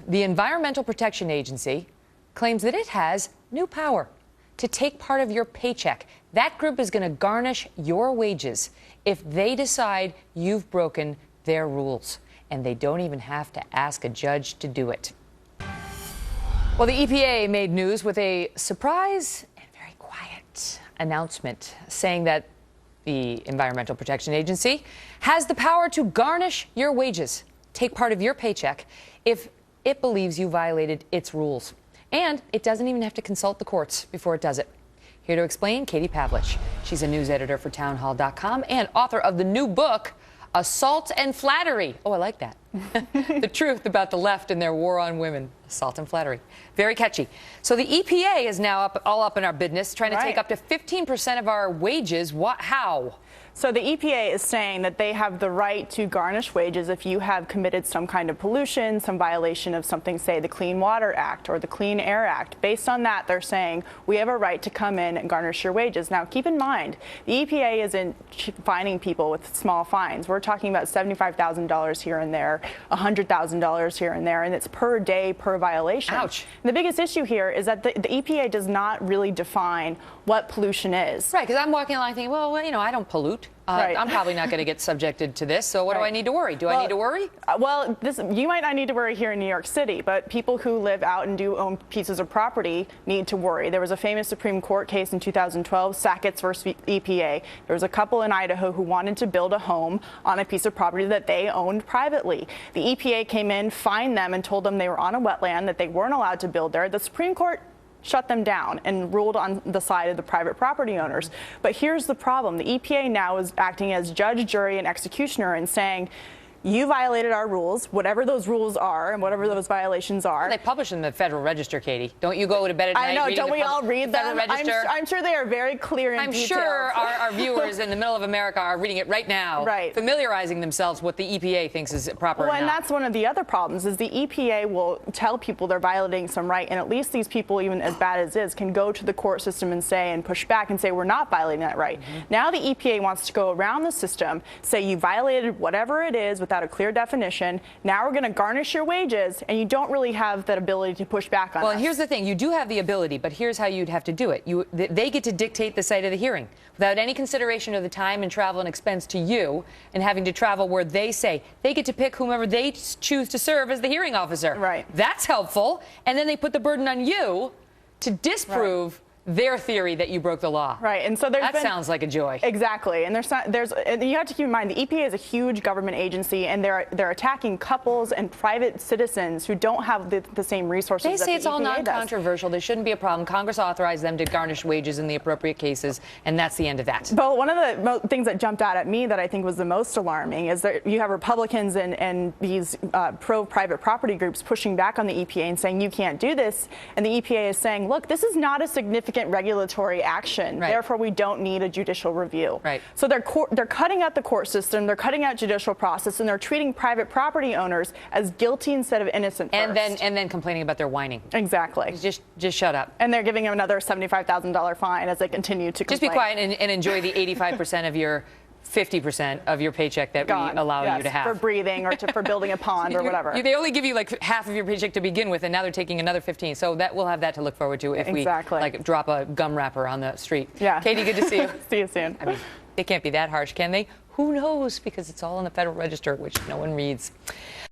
The Environmental Protection Agency claims that it has new power to take part of your paycheck. That group is going to garnish your wages if they decide you've broken their rules. And they don't even have to ask a judge to do it. Well, the EPA made news with a surprise and very quiet announcement saying that the Environmental Protection Agency has the power to garnish your wages, take part of your paycheck, if it believes you violated its rules. And it doesn't even have to consult the courts before it does it. Here to explain, Katie Pavlich. She's a news editor for townhall.com and author of the new book, Assault and Flattery. Oh, I like that. The truth about the left and their war on women. Assault and flattery. Very catchy. So the EPA is now all up in our business, trying to take up to 15% of our wages. How? So the EPA is saying that they have the right to garnish wages if you have committed some kind of pollution, some violation of something, say the Clean Water Act or the Clean Air Act. Based on that, they're saying we have a right to come in and garnish your wages. Now, keep in mind, the EPA isn't fining people with small fines. We're talking about $75,000 here and there, $100,000 here and there, and it's per day, per violation. Ouch. And the biggest issue here is that the EPA does not really define what pollution is. Right, because I'm walking along thinking, well, you know, I don't pollute. I'm probably not going to get subjected to this, so what do I need to worry? I need to worry? Well, you might not need to worry here in New York City, but people who live out and do own pieces of property need to worry. There was a famous Supreme Court case in 2012, Sackets versus EPA. There was a couple in Idaho who wanted to build a home on a piece of property that they owned privately. The EPA came in, fined them, and told them they were on a wetland, that they weren't allowed to build there. The Supreme Court shut them down and ruled on the side of the private property owners. But here's the problem. The EPA now is acting as judge, jury, and executioner and saying, you violated our rules, whatever those rules are and whatever those violations are. Well, they publish in the Federal Register, Katie. Don't you go to bed at night? I know, don't we all read them? I'm sure they are very clear and detailed. I'm sure our viewers in the middle of America are reading it right now, familiarizing themselves with what the EPA thinks is proper. Well, and that's one of the other problems is the EPA will tell people they're violating some right, and at least these people, even as bad as it is, can go to the court system and say and push back and say we're not violating that right. Now the EPA wants to go around the system, say you violated whatever it is without a clear definition. Now we're going to garnish your wages, and you don't really have that ability to push back on us. Well, here's the thing. You do have the ability, but here's how you'd have to do it. They get to dictate the site of the hearing without any consideration of the time and travel and expense to you and having to travel where they say. They get to pick whomever they choose to serve as the hearing officer. Right. That's helpful. And then they put the burden on you to disprove their theory that you broke the law. Right, and so that sounds like a joy. Exactly, and you have to keep in mind the EPA is a huge government agency, and they're attacking couples and private citizens who don't have the same resources. They say it's all EPA non-controversial. There shouldn't be a problem. Congress authorized them to garnish wages in the appropriate cases, and that's the end of that. But one of the things that jumped out at me that I think was the most alarming is that you have Republicans and these pro-private property groups pushing back on the EPA and saying you can't do this, and the EPA is saying, look, this is not a significant regulatory action. Therefore, we don't need a judicial review. So they're cutting out the court system, they're cutting out judicial process, and they're treating private property owners as guilty instead of innocent and then complaining about their whining. Exactly. Just shut up. And they're giving them another $75,000 fine as they continue to complain. Just be quiet and enjoy the 85% of your 50% of your paycheck that we allow you to have. For breathing or for building a pond or whatever. They only give you like half of your paycheck to begin with, and now they're taking another 15. So we'll have that to look forward to if we like drop a gum wrapper on the street. Yeah. Katie, good to see you. See you soon. I mean, they can't be that harsh, can they? Who knows? Because it's all in the Federal Register, which no one reads.